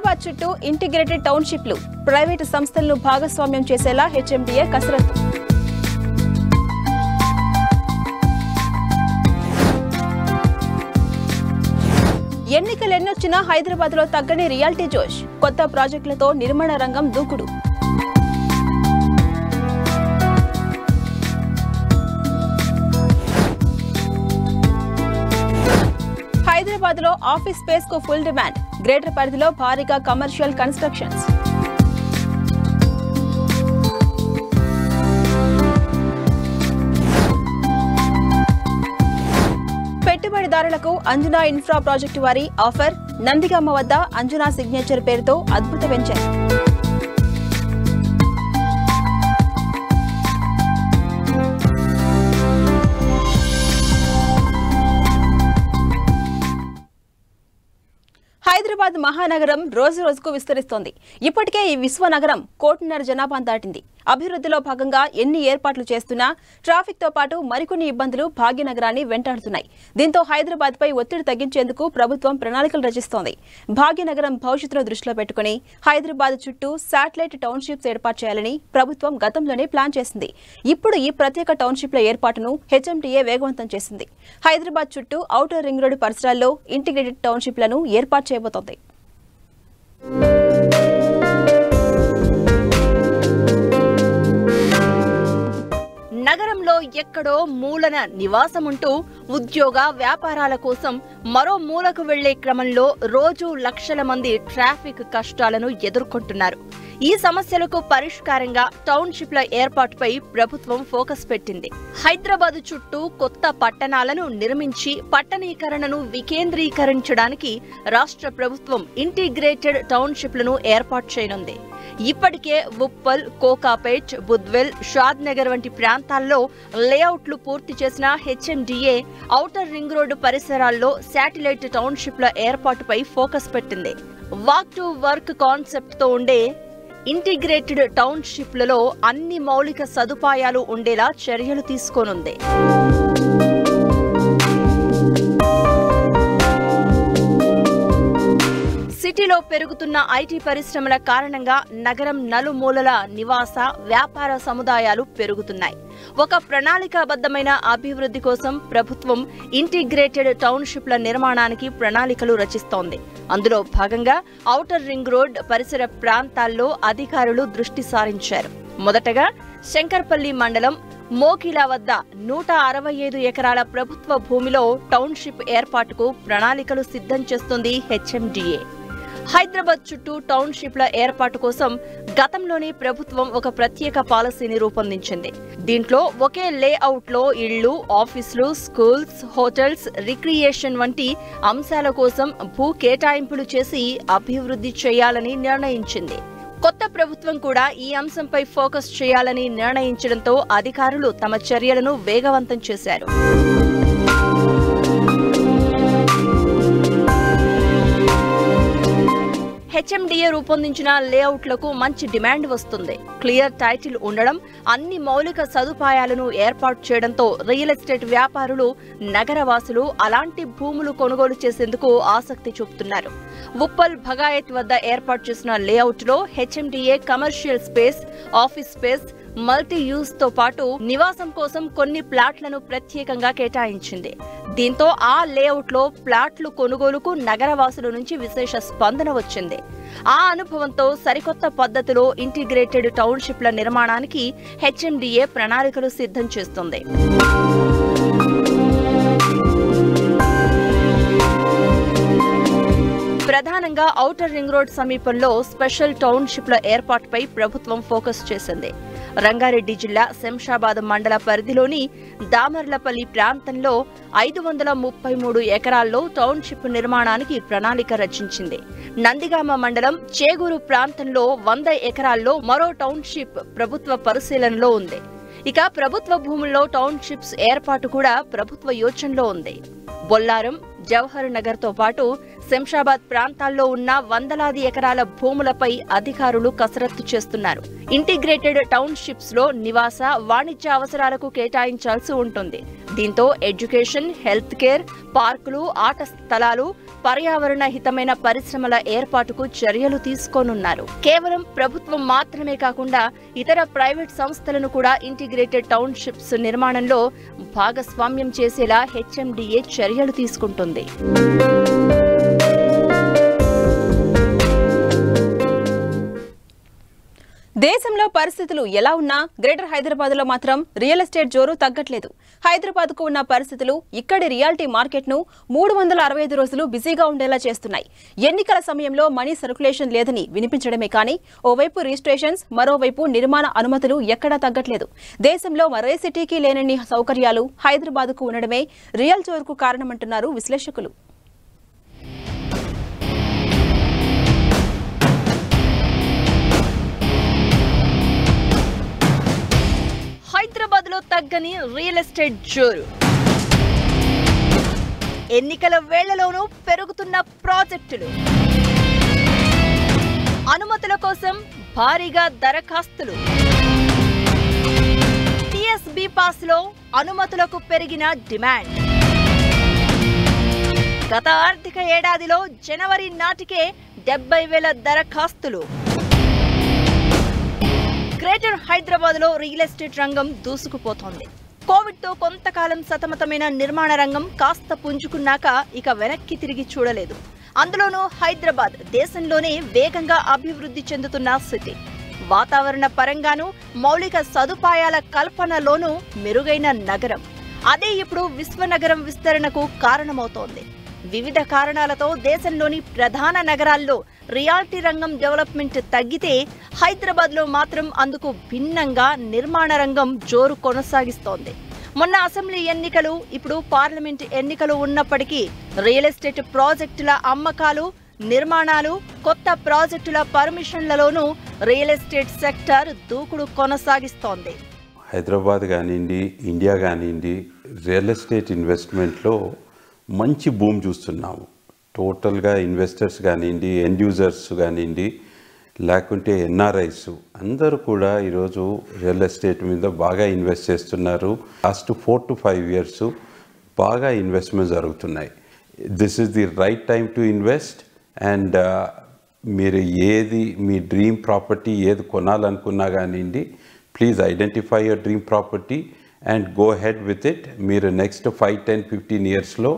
హైదరాబాద్ చుట్టూ integrated టౌన్షిప్లు private సంస్థలను భాగస్వామ్యం చేసేలా హెచ్ఎండిఏ కసరత్తు. ఎన్నికలెన్నొచ్చినా హైదరాబాద్లో తగ్గని రియాలిటీ జోష్. కొత్త ప్రాజెక్టులతో నిర్మాణ రంగం దూకుడు. హైదరాబాద్ లో ఆఫీస్ స్పేస్ కు ఫుల్ డిమాండ్. గ్రేటర్ పరిధిలో భారీగా కమర్షియల్ కన్స్ట్రక్షన్స్. పెట్టుబడిదారులకు అంజనా ఇన్ఫ్రా ప్రాజెక్టు వారి ఆఫర్. నందిగామ వద్ద అంజనా సిగ్నేచర్ పేరుతో అద్భుత వెంచర్. హైదరాబాద్ మహానగరం రోజు రోజుకు విస్తరిస్తోంది. ఇప్పటికే ఈ విశ్వనగరం 1.5 కోటి జనాభా దాటింది. అభివృద్ధిలో భాగంగా ఎన్ని ఏర్పాట్లు చేస్తున్నా ట్రాఫిక్ తో పాటు మరికొన్ని ఇబ్బందులు భాగ్యనగరాన్ని వెంటాడుతున్నాయి. దీంతో హైదరాబాద్ పై ఒత్తిడి తగ్గించేందుకు ప్రభుత్వం ప్రణాళికలు రచిస్తోంది. భాగ్యనగరం భవిష్యత్తును దృష్టిలో పెట్టుకుని హైదరాబాద్ చుట్టూ శాటిలైట్ టౌన్షిప్స్ ఏర్పాటు చేయాలని ప్రభుత్వం గతంలోనే ప్లాన్ చేసింది. ఇప్పుడు ఈ ప్రత్యేక టౌన్షిప్ల ఏర్పాటును హెచ్ఎండిఏ వేగవంతం చేసింది. హైదరాబాద్ చుట్టూ ఔటర్ రింగ్ రోడ్డు పరిసరాల్లో ఇంటిగ్రేటెడ్ టౌన్షిప్లను ఏర్పాటు చేయబోతోంది. నగరంలో ఎక్కడో మూలన నివాసముంటూ ఉద్యోగ వ్యాపారాల కోసం మరో మూలకు వెళ్లే క్రమంలో రోజు లక్షల మంది ట్రాఫిక్ కష్టాలను ఎదుర్కొంటున్నారు. ఈ సమస్యలకు పరిష్కారంగా టౌన్షిప్ల ఏర్పాటుపై ప్రభుత్వం ఫోకస్ పెట్టింది. హైదరాబాద్ చుట్టూ కొత్త పట్టణాలను నిర్మించి పట్టణీకరణను వికేంద్రీకరించడానికి రాష్ట్ర ప్రభుత్వం ఇంటిగ్రేటెడ్ టౌన్షిప్లను ఏర్పాటు చేయనుంది. ఇప్పటికే ఉప్పల్, కోకాపేట్, బుద్వెల్, షాద్ నగర్ వంటి ప్రాంతాల్లో లేఅవుట్లు పూర్తి చేసిన హెచ్ఎండిఏ ఔటర్ రింగ్ రోడ్డు పరిసరాల్లో శాటిలైట్ టౌన్షిప్ల ఏర్పాటుపై ఫోకస్ పెట్టింది. వాక్ టు వర్క్ కాన్సెప్ట్ తో ఉండే ఇంటిగ్రేటెడ్ టౌన్షిప్లలో అన్ని మౌలిక సదుపాయాలు ఉండేలా చర్యలు తీసుకోనుంది. సిటీలో పెరుగుతున్న ఐటీ పరిశ్రమల కారణంగా నగరం నలుమూలల నివాస వ్యాపార సముదాయాలు పెరుగుతున్నాయి. ఒక ప్రణాళికాబద్ధమైన అభివృద్ధి కోసం ప్రభుత్వం ఇంటిగ్రేటెడ్ టౌన్షిప్ల నిర్మాణానికి ప్రణాళికలు రచిస్తోంది. అందులో భాగంగా ఔటర్ రింగ్ రోడ్ పరిసర ప్రాంతాల్లో అధికారులు దృష్టి సారించారు. మొదటగా శంకర్పల్లి మండలం మోకిలా వద్ద 165 ఎకరాల ప్రభుత్వ భూమిలో టౌన్షిప్ ఏర్పాటుకు ప్రణాళికలు సిద్ధం చేస్తుంది హెచ్ఎండిఏ. హైదరాబాద్ చుట్టూ టౌన్షిప్ల ఏర్పాటు కోసం గతంలోనే ప్రభుత్వం ఒక ప్రత్యేక పాలసీని రూపొందించింది. దీంట్లో ఒకే లేఅవుట్ లో ఇళ్లు, ఆఫీసులు, స్కూల్స్, హోటల్స్, రిక్రియేషన్ వంటి అంశాల కోసం భూ కేటాయింపులు చేసి అభివృద్ధి చేయాలని నిర్ణయించింది. కొత్త ప్రభుత్వం కూడా ఈ అంశంపై ఫోకస్ చేయాలని నిర్ణయించడంతో అధికారులు తమ చర్యలను వేగవంతం చేశారు. హెచ్ఎండిఏ రూపొందించిన లేఅవుట్లకు మంచి డిమాండ్ వస్తుంది. క్లియర్ టైటిల్ ఉండడం, అన్ని మౌలిక సదుపాయాలను ఏర్పాటు చేయడంతో రియల్ ఎస్టేట్ వ్యాపారులు, నగరవాసులు అలాంటి భూములు కొనుగోలు చేసేందుకు ఆసక్తి చూపుతున్నారు. ఉప్పల్ భగాయత్ వద్ద ఏర్పాటు చేసిన లేఅవుట్ లో HMDA commercial space, office space, multi use తో పాటు నివాసం కోసం కొన్ని ప్లాట్లను ప్రత్యేకంగా కేటాయించింది. దీంతో ఆ లేఅవుట్ లో ప్లాట్లు కొనుగోలుకు నగరవాసుల నుంచి విశేష స్పందన వచ్చింది. ఆ అనుభవంతో సరికొత్త పద్ధతిలో ఇంటిగ్రేటెడ్ టౌన్షిప్ల నిర్మాణానికి హెచ్ఎండిఏ ప్రణాళికలు సిద్ధం చేస్తుంది. ప్రధానంగా ఔటర్ రింగ్ రోడ్ సమీపంలో స్పెషల్ టౌన్షిప్ల ఏర్పాటుపై ప్రభుత్వం ఫోకస్ చేసింది. రంగారెడ్డి జిల్లా శంషాబాద్ మండల పరిధిలోని దామర్లపల్లి ప్రాంతంలో 533 ఎకరాల్లో టౌన్షిప్ నిర్మాణానికి ప్రణాళిక రచించింది. నందిగామ మండలం చేగూరు ప్రాంతంలో 100 ఎకరాల్లో మరో టౌన్షిప్ ప్రభుత్వ పరిశీలనలో ఉంది. ఇక ప్రభుత్వ భూముల్లో టౌన్షిప్స్ ఏర్పాటు కూడా ప్రభుత్వ యోచనలో ఉంది. బొల్లారం, జవహర్ నగర్ తో పాటు శంషాబాద్ ప్రాంతాల్లో ఉన్న వందలాది ఎకరాల భూములపై అధికారులు కసరత్తు చేస్తున్నారు. ఇంటిగ్రేటెడ్ టౌన్షిప్స్ లో నివాస, వాణిజ్య అవసరాలకు కేటాయించాల్సి ఉంటుంది. దీంతో ఎడ్యుకేషన్, హెల్త్ కేర్, పార్కులు, ఆట స్థలాలు, పర్యావరణ హితమైన పరిశ్రమల ఏర్పాటుకు చర్యలు తీసుకోనున్నారు. కేవలం ప్రభుత్వం మాత్రమే కాకుండా ఇతర ప్రైవేట్ సంస్థలను కూడా ఇంటిగ్రేటెడ్ టౌన్షిప్స్ నిర్మాణంలో భాగస్వామ్యం చేసేలా హెచ్ఎండిఏ చర్యలు తీసుకుంటుంది. దేశంలో పరిస్థితులు ఎలా ఉన్నా గ్రేటర్ హైదరాబాద్లో మాత్రం రియల్ ఎస్టేట్ జోరు తగ్గట్లేదు. హైదరాబాద్కు ఉన్న పరిస్థితులు ఇక్కడి రియాలిటీ మార్కెట్ను 365 రోజులు బిజీగా ఉండేలా చేస్తున్నాయి. ఎన్నికల సమయంలో మనీ సర్క్యులేషన్ లేదని వినిపించడమే కానీ ఓవైపు రిజిస్ట్రేషన్స్, మరోవైపు నిర్మాణ అనుమతులు ఎక్కడా తగ్గట్లేదు. దేశంలో మరే సిటీకి లేనన్ని సౌకర్యాలు హైదరాబాద్కు ఉండడమే రియల్ జోరుకు కారణమంటున్నారు విశ్లేషకులు. హైదరాబాద్ లో తగ్గని రియల్ ఎస్టేట్ జోరు. ఎన్నికల వేళలోనూ పెరుగుతున్న ప్రాజెక్టులు, అనుమతుల కోసం భారీగా దరఖాస్తులు. టీఎస్బీ పాస్ లో అనుమతులకు పెరిగిన డిమాండ్. గత ఆర్థిక ఏడాదిలో జనవరి నాటికే 70,000 దరఖాస్తులు. గ్రేటర్ హైదరాబాద్ లో రియల్ ఎస్టేట్ రంగం దూసుకుపోతోంది. కోవిడ్ తో కొంతకాలం సతమతమైన నిర్మాణ రంగం కాస్త పుంజుకున్నాక ఇక వెనక్కి తిరిగి చూడలేదు. అందులోనూ హైదరాబాద్ దేశంలోనే వేగంగా అభివృద్ధి చెందుతున్న సిటీ. వాతావరణ పరంగానూ మౌలిక సదుపాయాల కల్పనలోనూ మెరుగైన నగరం. అదే ఇప్పుడు విశ్వనగరం విస్తరణకు కారణమవుతోంది. వివిధ కారణాలతో దేశంలోని ప్రధాన నగరాల్లో రియాలిటీ రంగం డెవలప్మెంట్ తగ్గితే హైదరాబాద్లో మాత్రం అందుకు భిన్నంగా నిర్మాణ రంగం జోరు కొనసాగిస్తోంది. మొన్న అసెంబ్లీ ఎన్నికలు, ఇప్పుడు పార్లమెంట్ ఎన్నికలు ఉన్నప్పటికీ రియల్ ఎస్టేట్ ప్రాజెక్టుల అమ్మకాలు, నిర్మాణాలు, కొత్త ప్రాజెక్టుల పర్మిషన్లలోనూ రియల్ ఎస్టేట్ సెక్టర్ దూకుడు కొనసాగిస్తోంది. హైదరాబాద్ కానివ్వండి, ఇండియా కానివ్వండి, రియల్ ఎస్టేట్ ఇన్వెస్ట్మెంట్లో మంచి బూమ్ చూస్తున్నాము. టోటల్గా ఇన్వెస్టర్స్ కానివ్వండి, ఎండ్ యూజర్స్ కానివ్వండి, లేకుంటే ఎన్ఆర్ఐస్ అందరూ కూడా ఈరోజు రియల్ ఎస్టేట్ మీద బాగా ఇన్వెస్ట్ చేస్తున్నారు. లాస్ట్ 4 to 5 years బాగా ఇన్వెస్ట్మెంట్ జరుగుతున్నాయి. This is the right time to invest. And మీరు ఏది మీ డ్రీమ్ ప్రాపర్టీ ఏది కొనాలనుకున్నా కానివ్వండి, please identify your dream property and go head with it. మీరు నెక్స్ట్ 5, 10, 15 yearsలో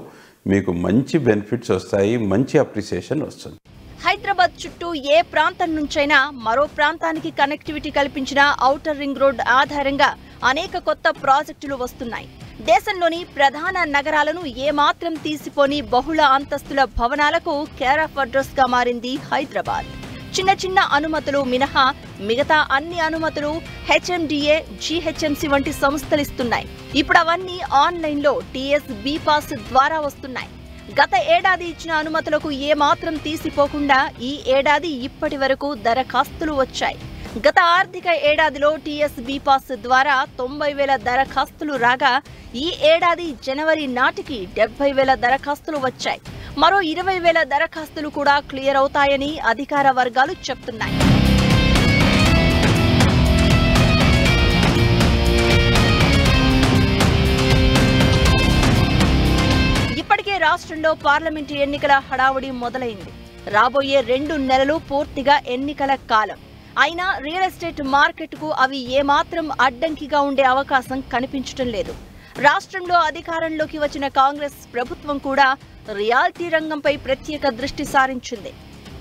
మీకు మంచి బెనిఫిట్స్ వస్తాయి, మంచి అప్రిసియేషన్ వస్తుంది. హైదరాబాద్ చుట్టూ ఏ ప్రాంతం నుంచైనా మరో ప్రాంతానికి కనెక్టివిటీ కల్పించిన ఔటర్ రింగ్ రోడ్ ఆధారంగా అనేక కొత్త ప్రాజెక్టులు వస్తున్నాయి. దేశంలోని ప్రధాన నగరాలను ఏమాత్రం తీసిపోని బహుళ అంతస్తుల భవనాలకు కేర్ ఆఫ్ అడ్రస్ గా మారింది హైదరాబాద్. చిన్న చిన్న అనుమతులు మినహా మిగతా అన్ని అనుమతులు హెచ్ఎండిఏ, జీహెచ్ఎంసీ వంటి సంస్థలు ఇస్తున్నాయి. ఇప్పుడు అవన్నీ ఆన్లైన్లో టీఎస్బీ పాస్ ద్వారా వస్తున్నాయి. గత ఏడాది ఇచ్చిన అనుమతులకు ఏమాత్రం తీసిపోకుండా ఈ ఏడాది ఇప్పటి వరకు దరఖాస్తులు వచ్చాయి. గత ఆర్థిక ఏడాదిలో టీఎస్బీ పాస్ ద్వారా 90,000 దరఖాస్తులు రాగా ఈ ఏడాది జనవరి నాటికి 70,000 దరఖాస్తులు వచ్చాయి. మరో 20,000 దరఖాస్తులు కూడా క్లియర్ అవుతాయని అధికార వర్గాలు చెప్తున్నాయి. ఇప్పటికే రాష్ట్రంలో పార్లమెంటు ఎన్నికల హడావుడి మొదలైంది. రాబోయే 2 నెలలు పూర్తిగా ఎన్నికల కాలం. అయినా రియల్ ఎస్టేట్ మార్కెట్కు అవి ఏమాత్రం అడ్డంకిగా ఉండే అవకాశం కనిపించడం లేదు. రాష్ట్రంలో అధికారంలోకి వచ్చిన కాంగ్రెస్ ప్రభుత్వం కూడా రియాలిటీ రంగంపై ప్రత్యేక దృష్టి సారించింది.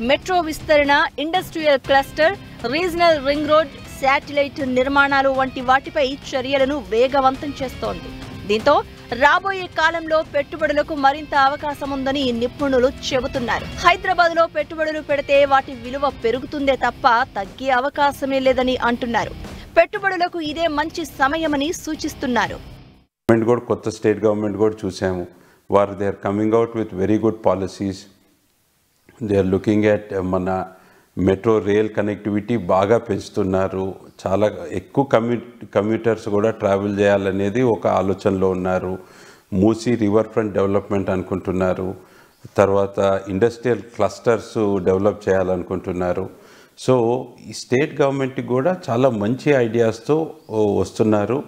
మెట్రో విస్తరణ, industrial cluster, regional ring road, satellite నిర్మాణాలు వంటి వాటిపై చర్యలను వేగవంతం చేస్తోంది. దీంతో రాబోయే కాలంలో పెట్టుబడులకు మరింత అవకాశం ఉందని నిపుణులు చెబుతున్నారు. హైదరాబాద్ లో పెట్టుబడులు పెడితే వాటి విలువ పెరుగుతుందే తప్ప తగ్గే అవకాశమే లేదని అంటున్నారు. పెట్టుబడులకు ఇదే మంచి సమయమని సూచిస్తున్నారు. కొత్త స్టేట్ గవర్నమెంట్ కూడా చూసాము. వారు they are coming out with very good policies. They are looking at మన మెట్రో రైల్ కనెక్టివిటీ బాగా పెంచుతున్నారు. చాలా ఎక్కువ కమ్యూటర్స్ కూడా ట్రావెల్ చేయాలనేది ఒక ఆలోచనలో ఉన్నారు. మూసీ రివర్ ఫ్రంట్ డెవలప్మెంట్ అనుకుంటున్నారు. తర్వాత ఇండస్ట్రియల్ క్లస్టర్స్ డెవలప్ చేయాలనుకుంటున్నారు. సో ఈ స్టేట్ గవర్నమెంట్కి కూడా చాలా మంచి ఐడియాస్తో వస్తున్నారు.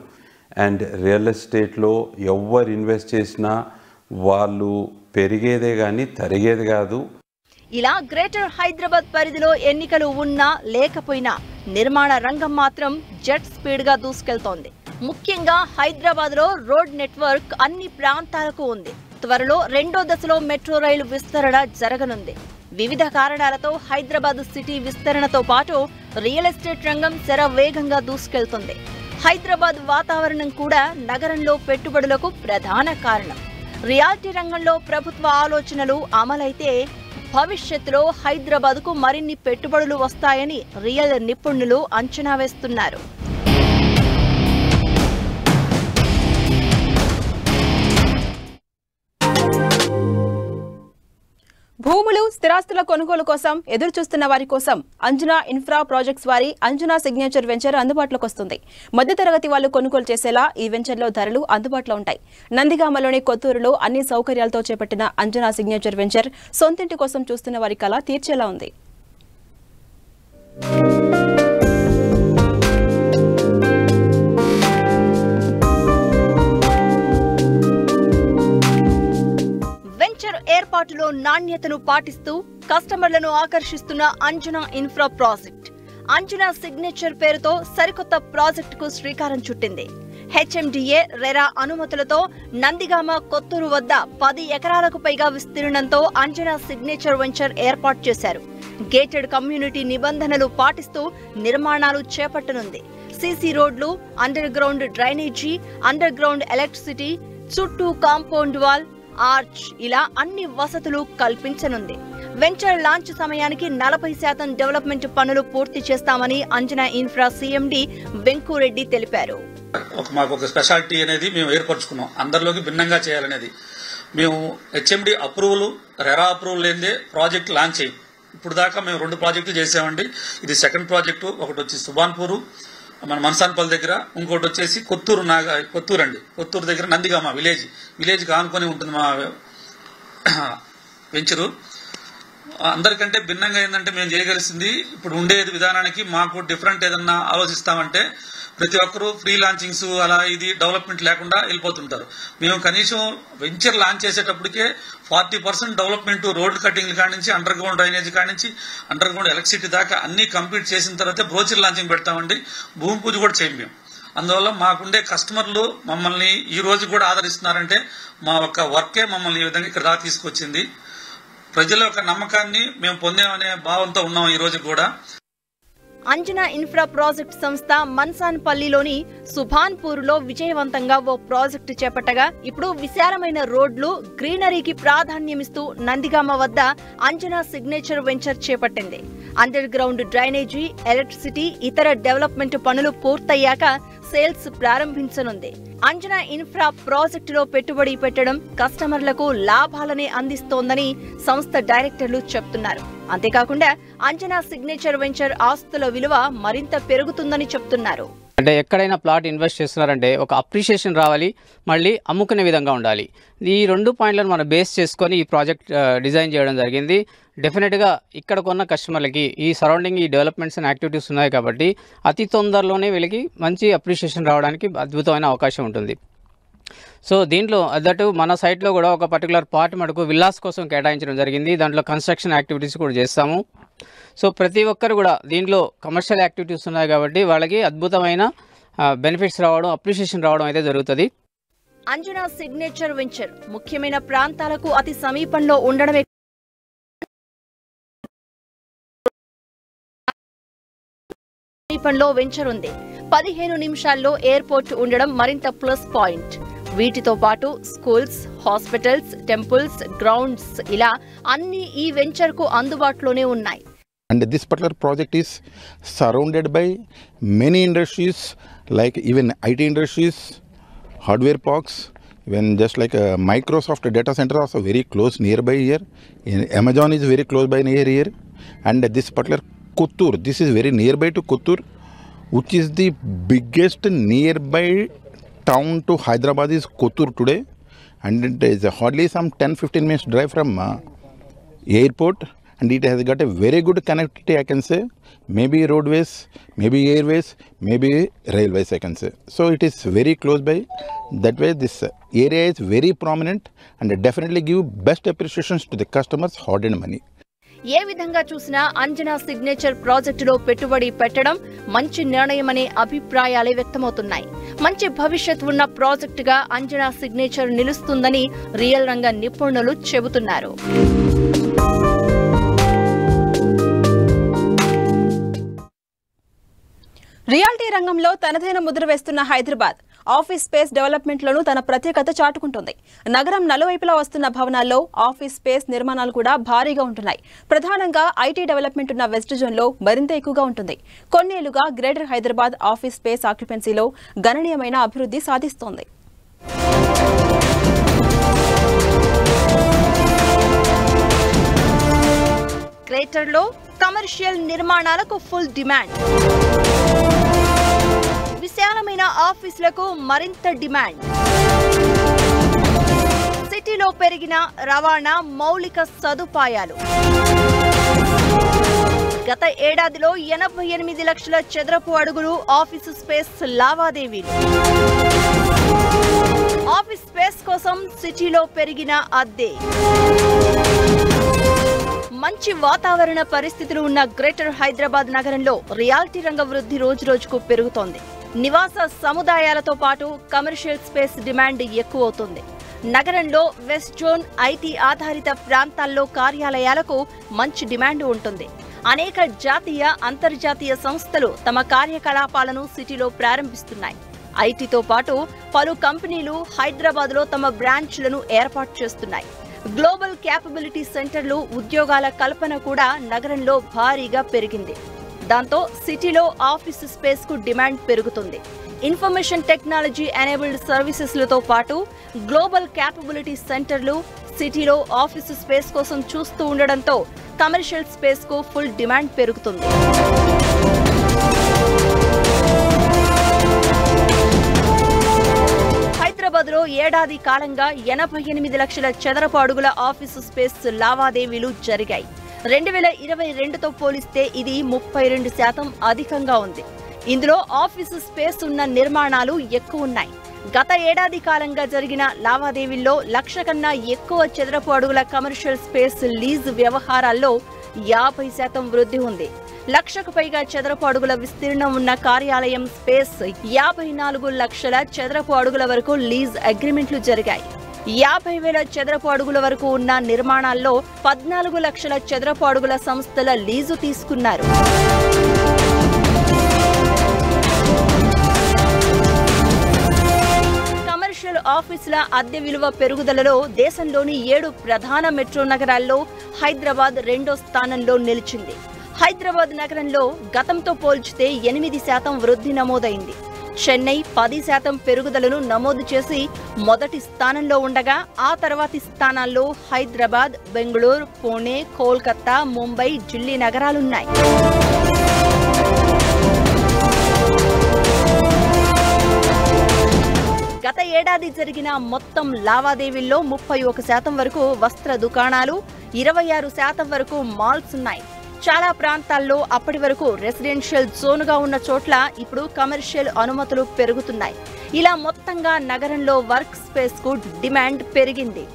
అండ్ రియల్ ఎస్టేట్లో ఎవరు ఇన్వెస్ట్ చేసినా వాళ్ళు పెరిగేదే కానీ తరిగేది కాదు. ఇలా గ్రేటర్ హైదరాబాద్ పరిధిలో ఎన్నికలు ఉన్నా లేకపోయినా నిర్మాణ రంగం మాత్రం జెట్ స్పీడ్గా దూసుకెళ్తోంది. ముఖ్యంగా హైదరాబాద్లో రోడ్ నెట్వర్క్ అన్ని ప్రాంతాలకు ఉంది. త్వరలో రెండో దశలో మెట్రో రైలు విస్తరణ జరగనుంది. వివిధ కారణాలతో హైదరాబాద్ సిటీ విస్తరణతో పాటు రియల్ ఎస్టేట్ రంగం శరవేగంగా దూసుకెళ్తుంది. హైదరాబాద్ వాతావరణం కూడా నగరంలో పెట్టుబడులకు ప్రధాన కారణం. రియాలిటీ రంగంలో ప్రభుత్వ ఆలోచనలు అమలైతే భవిష్యత్తులో హైదరాబాద్కు మరిన్ని పెట్టుబడులు వస్తాయని రియల్ నిపుణులు అంచనా వేస్తున్నారు. భూములు, స్థిరాస్తుల కొనుగోలు కోసం ఎదురు చూస్తున్న వారి కోసం అంజనా ఇన్ఫ్రా ప్రాజెక్ట్స్ వారి అంజనా సిగ్నేచర్ వెంచర్ అందుబాటులోకి వస్తుంది. మధ్యతరగతి వాళ్ళు కొనుగోలు చేసేలా ఈ వెంచర్లో ధరలు అందుబాటులో ఉంటాయి. నందిగామలోని కొత్తూరులో అన్ని సౌకర్యాలతో చేపట్టిన అంజనా సిగ్నేచర్ వెంచర్ సొంతింటి కోసం చూస్తున్న వారి కల తీర్చేలా ఉంది. ఏర్పాటులో నాణ్యతను పాటిస్తూ కస్టమర్లను ఆకర్షిస్తున్న Anjana infra project Anjana signature పేరుతో సరికొత్త ప్రాజెక్టుకు శ్రీకారం చుట్టింది. హెచ్ఎండిఏ రెరా అనుమతులతో నందిగామ కొత్తూరు వద్ద 10 ఎకరాలకు పైగా విస్తీర్ణంతో అంజనా సిగ్నేచర్ వెంచర్ ఏర్పాటు చేశారు. గేటెడ్ కమ్యూనిటీ నిబంధనలు పాటిస్తూ నిర్మాణాలు చేపట్టనుంది. సీసీ రోడ్లు, under ground drainage, under ground electricity, చుట్టూ కాంపౌండ్ వాల్, ఆర్చ్ ఇలా అన్ని వసతులు కల్పించనుంది. వెంచర్ లాంచ్ సమయానికి 40% డెవలప్మెంట్ పనులు పూర్తి చేస్తామని అంజనా ఇన్ఫ్రా సిఎండి వెంకురెడ్డి తెలిపారు. మాకు ఒక స్పెషాలిటీ అనేది మేము ఏర్పరచుకున్నాం, అందరిలోకి భిన్నంగా చేయాలనేది. మేము హెచ్ఎండి అప్రూవల్, రెరా అప్రూవల్ లేదే ప్రాజెక్ట్ లాంచ్ చేయం. ఇప్పుడు దాకా మేము 2 ప్రాజెక్టులు చేసామండి. ఇది సెకండ్ ప్రాజెక్టు. ఒకటి వచ్చి సుబాన్పూరు మన మనసాన్పల్లి దగ్గర, ఇంకోటి వచ్చేసి కొత్తూరు అండి. కొత్తూరు దగ్గర నందిగామ విలేజ్ ఆనుకొని ఉంటుంది మా వెంచరు. అందరికంటే భిన్నంగా ఏంటంటే మేము చేయగలిసింది ఇప్పుడు ఉండేది విధానానికి మాకు డిఫరెంట్ ఏదన్నా ఆలోచిస్తామంటే ప్రతి ఒక్కరూ ఫ్రీ లాంచింగ్స్ అలా ఇది డెవలప్మెంట్ లేకుండా వెళ్ళిపోతుంటారు. మేము కనీసం వెంచర్ లాంచ్ చేసేటప్పటికే 40% డెవలప్మెంట్, రోడ్ కటింగ్ కాడి నుంచి అండర్ గ్రౌండ్ డ్రైనేజ్ కాడి నుంచి అండర్ గ్రౌండ్ ఎలక్ట్రిసిటీ దాకా అన్ని కంప్లీట్ చేసిన తర్వాత బ్రోచర్ లాంచింగ్ పెడతామండి. భూమి పూజ కూడా చేయం మేము. అందువల్ల మాకుండే కస్టమర్లు మమ్మల్ని ఈ రోజు కూడా ఆదరిస్తున్నారంటే మా యొక్క వర్కే మమ్మల్ని ఈ విధంగా ఇక్కడ దాకా తీసుకొచ్చింది. ప్రజల యొక్క నమ్మకాన్ని మేము పొందామనే భావంతో ఉన్నాం ఈ రోజు కూడా. అంజనా ఇన్ఫ్రా ప్రాజెక్ట్ సంస్థ మన్సాన్పల్లిలోని సుభాన్పూర్లో విజయవంతంగా ఓ ప్రాజెక్టు చేపట్టగా ఇప్పుడు విశాలమైన రోడ్లు, గ్రీనరీకి ప్రాధాన్యమిస్తూ నందిగామ వద్ద అంజనా సిగ్నేచర్ వెంచర్ చేపట్టింది. అండర్ గ్రౌండ్ డ్రైనేజీ, ఎలక్ట్రిసిటీ, ఇతర డెవలప్మెంట్ పనులు పూర్తయ్యాక సేల్స్ ప్రారంభించనుంది. అంజనా ఇన్ఫ్రా ప్రాజెక్టులో పెట్టుబడి పెట్టడం కస్టమర్లకు లాభాలనే అందిస్తోందని సంస్థ డైరెక్టర్లు చెప్తున్నారు. అంతేకాకుండా అంజనా సిగ్నేచర్ వెంచర్ ఆస్తుల విలువ మరింత పెరుగుతుందని చెప్తున్నారు. అంటే ఎక్కడైనా ప్లాట్ ఇన్వెస్ట్ చేస్తున్నారంటే ఒక అప్రిషియేషన్ రావాలి, మళ్ళీ అమ్ముకునే విధంగా ఉండాలి. ఈ 2 పాయింట్లను మనం బేస్ చేసుకొని ఈ ప్రాజెక్ట్ డిజైన్ చేయడం జరిగింది. డెఫినెట్గా ఇక్కడ కొన్న కస్టమర్లకి ఈ సరౌండింగ్ ఈ డెవలప్మెంట్స్ అండ్ యాక్టివిటీస్ ఉన్నాయి కాబట్టి అతి తొందరలోనే వీళ్ళకి మంచి అప్రిషియేషన్ రావడానికి అద్భుతమైన అవకాశం ఉంటుంది. సో దీంట్లో అదటు మన సైట్లో కూడా ఒక పర్టికులర్ పార్ట్ మటుకు విల్లాస్ కోసం కేటాయించడం జరిగింది. దాంట్లో కన్స్ట్రక్షన్ యాక్టివిటీస్ కూడా చేస్తాము. సో ప్రతి ఒక్కరు కూడా దీంట్లో కమర్షియల్ యాక్టివిటీస్ ఉన్నాయి కాబట్టి వాళ్ళకి అద్భుతమైన బెనిఫిట్స్ రావడం, అప్రిషియేషన్ రావడం అయితే జరుగుతుంది. అంజనా సిగ్నేచర్ వెంచర్ ముఖ్యమైన ప్రాంతాలకు అతి సమీపంలో ఉండడమే సమీపంలో వెంచర్ ఉంది. 15 నిమిషాల్లో ఎయిర్పోర్ట్ ఉండడం మరింత ప్లస్ పాయింట్. వీటితో పాటు స్కూల్స్, హాస్పిటల్స్, టెంపుల్స్, గ్రౌండ్స్ ఇలా అన్ని ఈ వెంచర్ కు అందుబాటులోనే ఉన్నాయి. And this particular project is surrounded by many industries, like even IT industries, hardware parks, even just like Microsoft data center also very close nearby here. Amazon is very close by near here. And this particular Kottur, this is very nearby to Kottur, which is the biggest nearby town to Hyderabad is Kottur today. And it is hardly some 10-15 minutes drive from airport. and it has got a very good connectivity, I can say. Maybe roadways, maybe airways, maybe railways, I can say. So it is very close by. That way this area is very prominent and definitely give best appreciations to the customers' hard-earned money. ఏ విధంగా చూసినా Anjana signature ప్రాజెక్టులో పెట్టుబడి పెట్టడం మంచి నిర్ణయమనే అభిప్రాయాలే వ్యక్తమవుతున్నాయి. మంచి భవిష్యత్ ఉన్న ప్రాజెక్టుగా అంజనా సిగ్నేచర్ నిలుస్తుందని రియల్ రంగ నిపుణులు చెబుతున్నారు. రియాలిటీ రంగంలో తనదైన ముద్ర వేస్తున్న హైదరాబాద్ ఆఫీస్ స్పేస్ డెవలప్మెంట్లోనూ తన ప్రత్యేకత చాటుకుంటుంది. నగరం నలువైపులా వస్తున్న భవనాల్లో ఆఫీస్ స్పేస్ నిర్మాణాలు కూడా భారీగా ఉంటున్నాయి. ప్రధానంగా ఐటీ డెవలప్మెంట్ ఉన్న వెస్ట్ జోన్లో మరింత ఎక్కువగా ఉంటుంది. కొన్నేళ్లుగా గ్రేటర్ హైదరాబాద్ ఆఫీస్ స్పేస్ ఆక్యుపెన్సీలో గణనీయమైన అభివృద్ధి సాధిస్తోంది. గ్రేటర్లో కమర్షియల్ నిర్మాణాలకు ఫుల్ డిమాండ్. విశాలమైన ఆఫీసులకు మరింత డిమాండ్. సిటీలో పెరిగిన రవాణా మౌలిక సదుపాయాలు. గత ఏడాదిలో 88 లక్షల చదరపు అడుగులు ఆఫీసు స్పేస్ లావాదేవీలు. ఆఫీస్ స్పేస్ కోసం సిటీలో పెరిగిన అద్దె. మంచి వాతావరణ పరిస్థితులు ఉన్న గ్రేటర్ హైదరాబాద్ నగరంలో రియాలిటీ రంగ వృద్ధి రోజురోజుకు పెరుగుతోంది. నివాస సముదాయాలతో పాటు కమర్షియల్ స్పేస్ డిమాండ్ ఎక్కువవుతుంది. నగరంలో వెస్ట్ జోన్ ఐటీ ఆధారిత ప్రాంతాల్లో కార్యాలయాలకు మంచి డిమాండ్ ఉంటుంది. అనేక జాతీయ అంతర్జాతీయ సంస్థలు తమ కార్యకలాపాలను సిటీలో ప్రారంభిస్తున్నాయి. ఐటీతో పాటు పలు కంపెనీలు హైదరాబాద్లో తమ బ్రాంచ్లను ఏర్పాటు చేస్తున్నాయి. గ్లోబల్ క్యాపబిలిటీ సెంటర్లు ఉద్యోగాల కల్పన కూడా నగరంలో భారీగా పెరిగింది. దాంతో సిటీలో ఆఫీస్ స్పేస్ కు డిమాండ్ పెరుగుతుంది. ఇన్ఫర్మేషన్ టెక్నాలజీ ఎనేబుల్డ్ సర్వీసెస్లతో పాటు గ్లోబల్ క్యాపబిలిటీ సెంటర్లు సిటీలో ఆఫీస్ స్పేస్ కోసం చూస్తూ ఉండడంతో కమర్షియల్ స్పేస్ కు ఫుల్ డిమాండ్ పెరుగుతుంది. హైదరాబాద్లో ఏడాది కాలంగా 88 లక్షల చదరపు అడుగుల ఆఫీసు స్పేస్ లావాదేవీలు జరిగాయి. 2022తో పోలిస్తే ఇది 32% అధికంగా ఉంది. ఇందులో ఆఫీసు స్పేస్ ఉన్న నిర్మాణాలు ఎక్కువ ఉన్నాయి. గత ఏడాది కాలంగా జరిగిన లావాదేవీల్లో 1,00,000 కన్నా ఎక్కువ చదరపు అడుగుల కమర్షియల్ స్పేస్ లీజ్ వ్యవహారాల్లో 50% వృద్ధి ఉంది. 1,00,000కు పైగా చదరపు అడుగుల విస్తీర్ణం ఉన్న కార్యాలయం స్పేస్ 54 లక్షల చదరపు అడుగుల వరకు లీజ్ అగ్రిమెంట్లు జరిగాయి. 50,000 చదరపు అడుగుల వరకు ఉన్న నిర్మాణాల్లో 14 లక్షల చదరపు అడుగుల సంస్థల లీజు తీసుకున్నారు. కమర్షియల్ ఆఫీసుల అద్దె విలువ పెరుగుదలలో దేశంలోని 7 ప్రధాన మెట్రో నగరాల్లో హైదరాబాద్ 2వ స్థానంలో నిలిచింది. హైదరాబాద్ నగరంలో గతంతో పోల్చితే 8% వృద్ధి నమోదైంది. చెన్నై 10% పెరుగుదలను నమోదు చేసి మొదటి స్థానంలో ఉండగా ఆ తర్వాతి స్థానాల్లో హైదరాబాద్, బెంగళూరు, పుణె, కోల్కతా, ముంబై, ఢిల్లీ నగరాలున్నాయి. గత ఏడాది జరిగిన మొత్తం లావాదేవీల్లో 31% వరకు వస్త్ర దుకాణాలు, 26% వరకు మాల్స్ ఉన్నాయి. చాలా ప్రాంతాల్లో అప్పటి వరకు రెసిడెన్షియల్ జోన్గా ఉన్న చోట్ల ఇప్పుడు కమర్షియల్ అనుమతులు పెరుగుతున్నాయి. ఇలా మొత్తంగా నగరంలో వర్క్ స్పేస్ కు డిమాండ్ పెరిగింది.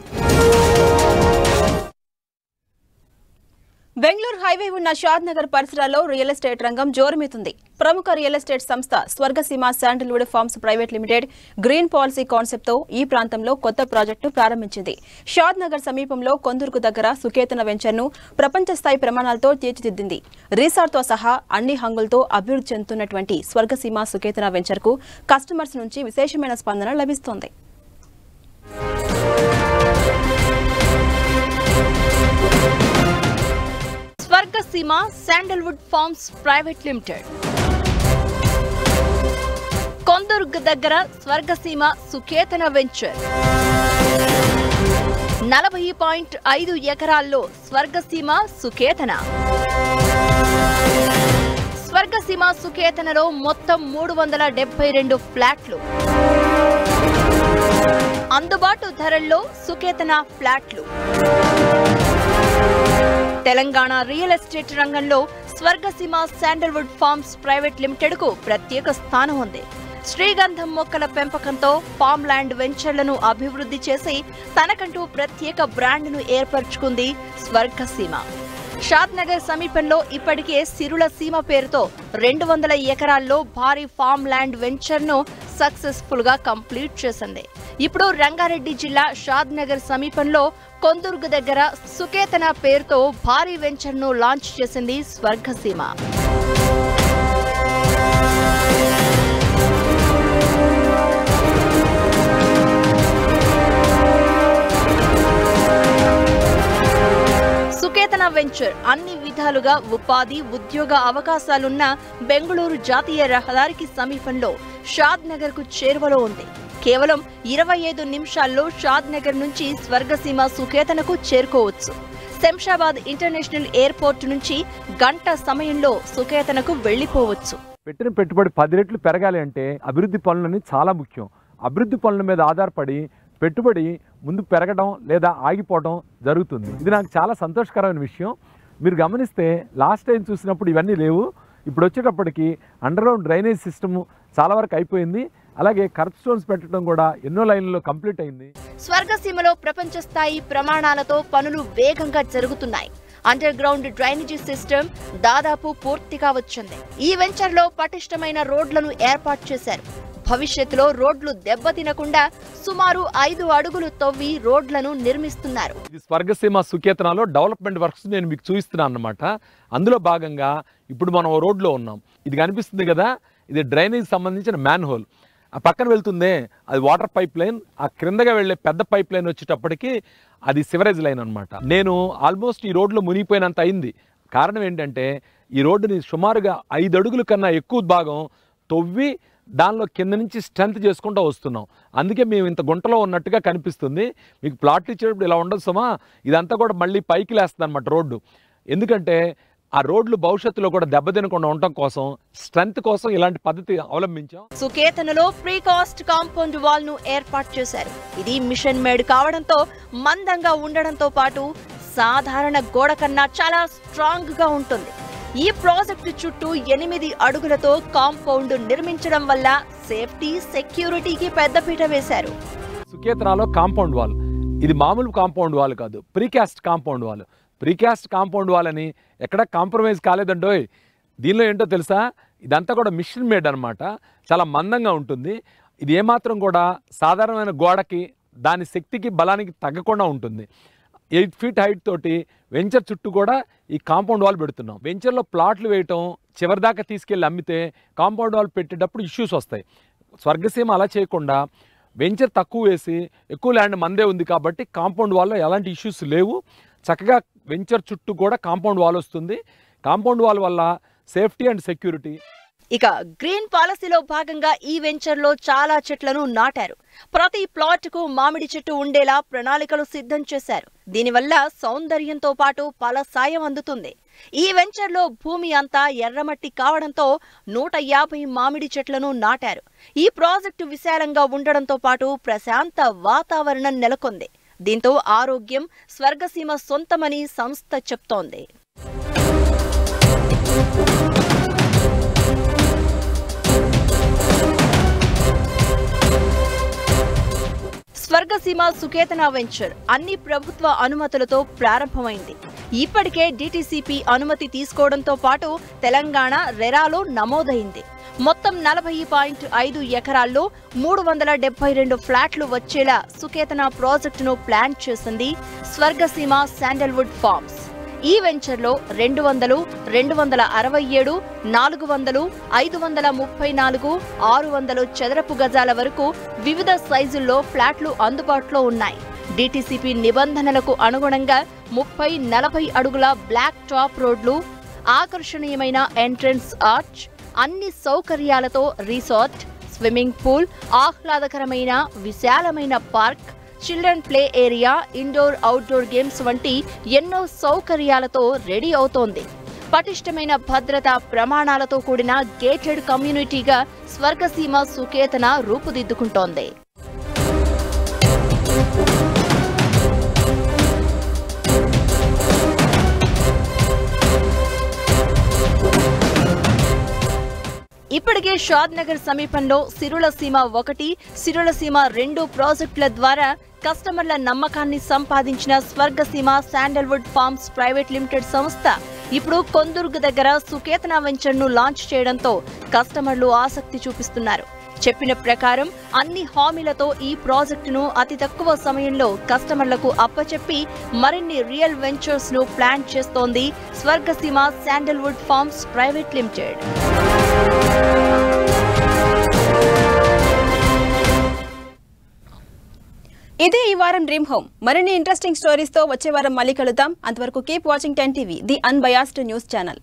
బెంగళూరు హైవే ఉన్న షాద్ నగర్ పరిసరాల్లో రియల్ ఎస్టేట్ రంగం జోరుమీతుంది. ప్రముఖ రియల్ ఎస్టేట్ సంస్థ Swargaseema sandalwood farms private limited green policy concept తో ఈ ప్రాంతంలో కొత్త ప్రాజెక్టు ప్రారంభించింది. షాద్ నగర్ సమీపంలో కొందరుకు దగ్గర సుకేతన వెంచర్ ను ప్రపంచ స్థాయి ప్రమాణాలతో తీర్చిదిద్దింది. రిసార్ట్ తో సహా అన్ని హంగులతో అభివృద్ధి చెందుతున్నటువంటి స్వర్గసీమ సుకేతన వెంచర్ కు కస్టమర్స్ నుంచి విశేషమైన స్పందన లభిస్తోంది. Swargaseema sandalwood farms private limited కొందరుగ్ దగ్గర స్వర్గసీమ సుకేతన వెంచర్ 40.5 ఎకరాల్లో స్వర్గసీమ సుకేతన. స్వర్గసీమ సుకేతనలో మొత్తం 372 ఫ్లాట్లు. అందుబాటు ధరల్లో సుకేతన ఫ్లాట్లు. తెలంగాణ రియల్ ఎస్టేట్ రంగంలో Swargaseema sandalwood farms private limited కు ప్రత్యేక స్థానం ఉంది. శ్రీగంధం మొక్కల పెంపకంతో ఫామ్ ల్యాండ్ వెంచర్లను అభివృద్ధి చేసి తనకంటూ ప్రత్యేక బ్రాండ్ను ఏర్పరచుకుంది స్వర్గసీమ. షాద్నగర్ సమీపంలో ఇప్పటికే సిరుల సీమ పేరుతో 200 ఎకరాల్లో భారీ ఫామ్ ల్యాండ్ వెంచర్ను సక్సెస్ఫుల్ గా కంప్లీట్ చేసింది. ఇప్పుడు రంగారెడ్డి జిల్లా షాద్నగర్ సమీపంలో కొందుర్గు దగ్గర సుకేతన పేరుతో భారీ వెంచర్ను లాంచ్ చేసింది స్వర్గసీమ. సుకేతన వెంచర్ అన్ని విధాలుగా ఉపాధి ఉద్యోగ అవకాశాలున్న బెంగళూరు జాతీయ రహదారికి సమీపంలో షాద్నగర్ కు చేరువలో ఉంది. కేవలం 25 నిమిషాల్లో షాద్నగర్ నుంచి స్వర్గసీమ సుకేతనకు చేరుకోవచ్చు. శంషాబాద్ ఇంటర్నేషనల్ ఎయిర్పోర్ట్ నుంచి గంట సమయంలో సుకేతనకు వెళ్లిపోవచ్చు. పెట్టిన పెట్టుబడి 10 రెట్లు పెరగాలి అంటే అభివృద్ధి పనులని చాలా ముఖ్యం. అభివృద్ధి పనుల మీద ఆధారపడి పెట్టుబడి ముందు పెరగడం లేదా ఆగిపోవడం జరుగుతుంది. ఇది నాకు చాలా సంతోషకరమైన విషయం. మీరు గమనిస్తే లాస్ట్ టైం చూసినప్పుడు ఇవన్నీ లేవు. ఇప్పుడు వచ్చేటప్పటికి అండర్గ్రౌండ్ డ్రైనేజ్ సిస్టమ్ చాలా వరకు అయిపోయింది. అలాగే కర్బ్ స్టోన్స్ పెట్టడం కూడా ఎన్నో లైన్లలో కంప్లీట్ అయింది. స్వర్గసీమలో ప్రపంచ స్థాయి ప్రమాణాలతో పనులు వేగంగా జరుగుతున్నాయి. అండర్ గ్రౌండ్ డ్రైనేజీ సిస్టమ్ దాదాపు పూర్తిగా వచ్చింది. ఈ వెంచర్లో పటిష్టమైన రోడ్లను ఏర్పాటు చేశారు. భవిష్యత్తులో రోడ్లు దెబ్బతినకుండా సుమారు 5 అడుగులు తవ్వి రోడ్లను నిర్మిస్తున్నారు. ఇది స్వర్గసీమ సుకేతనలో డెవలప్మెంట్ వర్క్స్ నేను మీకు చూపిస్తున్నాను అన్నమాట. అందులో భాగంగా ఇప్పుడు మనం ఓ రోడ్లో ఉన్నాం. ఇది కనిపిస్తుంది కదా, ఇది డ్రైనేజ్ సంబంధించిన మ్యాన్ హోల్. ఆ పక్కన వెళ్తుందే అది వాటర్ పైప్ లైన్. ఆ క్రిందగా వెళ్లే పెద్ద పైప్ లైన్ వచ్చేటప్పటికి అది సివరేజ్ లైన్ అనమాట. నేను ఆల్మోస్ట్ ఈ రోడ్లో మునిగిపోయినంత అయింది. కారణం ఏంటంటే ఈ రోడ్డుని సుమారుగా 5 అడుగుల కన్నా ఎక్కువ భాగం తవ్వి దానిలో కింద నుంచి స్ట్రెంత్ చేసుకుంటూ వస్తున్నాం. అందుకే మేము ఇంత గుంటలో ఉన్నట్టుగా కనిపిస్తుంది. మీకు ప్లాట్లు ఇచ్చేటప్పుడు ఇలా ఉండదు సుమా, ఇదంతా కూడా మళ్ళీ పైకి లేస్తుంది అనమాట రోడ్డు. ఎందుకంటే ఆ రోడ్లు భవిష్యత్తులో కూడా దెబ్బతినకుండా ఉండటం కోసం, స్ట్రెంత్ కోసం ఇలాంటి పద్ధతి అవలంబించాం. సుకేతనలో ప్రీకాస్ట్ కాంపౌండ్ వాల్ ను ఏర్పాటు చేశారు. ఇది మిషన్ మేడ్ కావడంతో మందంగా ఉండడంతో పాటు సాధారణ గోడ కన్నా చాలా స్ట్రాంగ్ గా ఉంటుంది. ఈ ప్రాజెక్టు చుట్టూ 8 అడుగులతో కాంపౌండ్ నిర్మించడం వల్ల సేఫ్టీ సెక్యూరిటీకి పెద్దపీట వేశారు. సుకేతనలో కాంపౌండ్ వాల్ ఇది మామూలు కాంపౌండ్ వాల్ కాదు, precast compound wall. Precast compound wall అని ఎక్కడ కాంప్రమైజ్ కాలేదండోయ్. దీనిలో ఏంటో తెలుసా, ఇదంతా కూడా మిషన్ మేడ్ అనమాట. చాలా మందంగా ఉంటుంది. ఇది ఏమాత్రం కూడా సాధారణమైన గోడకి దాని శక్తికి బలానికి తగ్గకుండా ఉంటుంది. 8 ఫీట్ హైట్ తోటి వెంచర్ చుట్టూ కూడా ఈ కాంపౌండ్ వాల్ పెడుతున్నాం. వెంచర్లో ప్లాట్లు వేయటం, చివరి దాకా తీసుకెళ్ళి అమ్మితే కాంపౌండ్ వాల్ పెట్టేటప్పుడు ఇష్యూస్ వస్తాయి. స్వర్గసీమ అలా చేయకుండా వెంచర్ తక్కువ వేసి ఎక్కువ ల్యాండ్ మందే ఉంది కాబట్టి కాంపౌండ్ వాల్లో ఎలాంటి ఇష్యూస్ లేవు. చక్కగా వెంచర్ చుట్టూ కూడా కాంపౌండ్ వాల్ వస్తుంది. కాంపౌండ్ వాల్ వల్ల సేఫ్టీ అండ్ సెక్యూరిటీ. ఇక గ్రీన్ పాలసీలో భాగంగా ఈ వెంచర్లో చాలా చెట్లను నాటారు. ప్రతి ప్లాట్ కు మామిడి చెట్టు ఉండేలా ప్రణాళికలు సిద్ధం చేశారు. దీనివల్ల సౌందర్యంతో పాటు ఫలసాయం అందుతుంది. ఈ వెంచర్లో భూమి అంతా ఎర్రమట్టి కావడంతో 150 మామిడి చెట్లను నాటారు. ఈ ప్రాజెక్టు విశాలంగా ఉండడంతో పాటు ప్రశాంత వాతావరణం నెలకొంది. దీంతో ఆరోగ్యం స్వర్గసీమ సొంతమని సంస్థ చెప్తోంది. స్వర్గసీమ సుకేతన వెంచర్ అన్ని ప్రభుత్వ అనుమతులతో ప్రారంభమైంది. ఇప్పటికే డిటిసిపి అనుమతి తీసుకోవడంతో పాటు తెలంగాణ రెరాలో నమోదైంది. మొత్తం 40.5 ఎకరాల్లో 372 ఫ్లాట్లు వచ్చేలా సుకేతన ప్రాజెక్టును ప్లాన్ చేసింది స్వర్గసీమ శాండల్వుడ్ ఫార్మ్స్. ఈ వెంచర్లో 200, 267, 400, 534, 600 చదరపు గజాల వరకు వివిధ సైజుల్లో ఫ్లాట్లు అందుబాటులో ఉన్నాయి. డిటిసిపి నిబంధనలకు అనుగుణంగా 30-40 అడుగుల బ్లాక్ టాప్ రోడ్లు, ఆకర్షణీయమైన ఎంట్రన్స్ ఆర్చ్, అన్ని సౌకర్యాలతో రిసార్ట్, స్విమ్మింగ్ పూల్, ఆహ్లాదకరమైన విశాలమైన park, children play area, indoor outdoor games వంటి ఎన్నో సౌకర్యాలతో రెడీ అవుతోంది. పటిష్టమైన భద్రతా ప్రమాణాలతో కూడిన గేటెడ్ కమ్యూనిటీగా స్వర్గసీమ సుకేతన రూపుదిద్దుకుంటోంది. ఇప్పటికే షాద్ నగర్ సమీపంలో సిరుల సీమ 1, సిరుల సీమ 2 ప్రాజెక్టుల ద్వారా కస్టమర్ల నమ్మకాన్ని సంపాదించిన Swargaseema sandalwood farms private limited సంస్థ ఇప్పుడు కొందుర్గ్ దగ్గర సుకేతన వెంచర్ను లాంచ్ చేయడంతో కస్టమర్లు ఆసక్తి చూపిస్తున్నారు. చెప్పిన ప్రకారం అన్ని హామీలతో ఈ ప్రాజెక్టును అతి తక్కువ సమయంలో కస్టమర్లకు అప్పచెప్పి మరిన్ని రియల్ వెంచర్స్ ను ప్లాన్ చేస్తోంది Swargaseema sandalwood farms private limited. ఇదే ఈ వారం డ్రీమ్ హోమ్. మరిన్ని ఇంట్రెస్టింగ్ స్టోరీస్ తో వచ్చే వారం మళ్ళీ కలుద్దాం. అంతవరకు keep watching 10 TV, the unbiased news channel.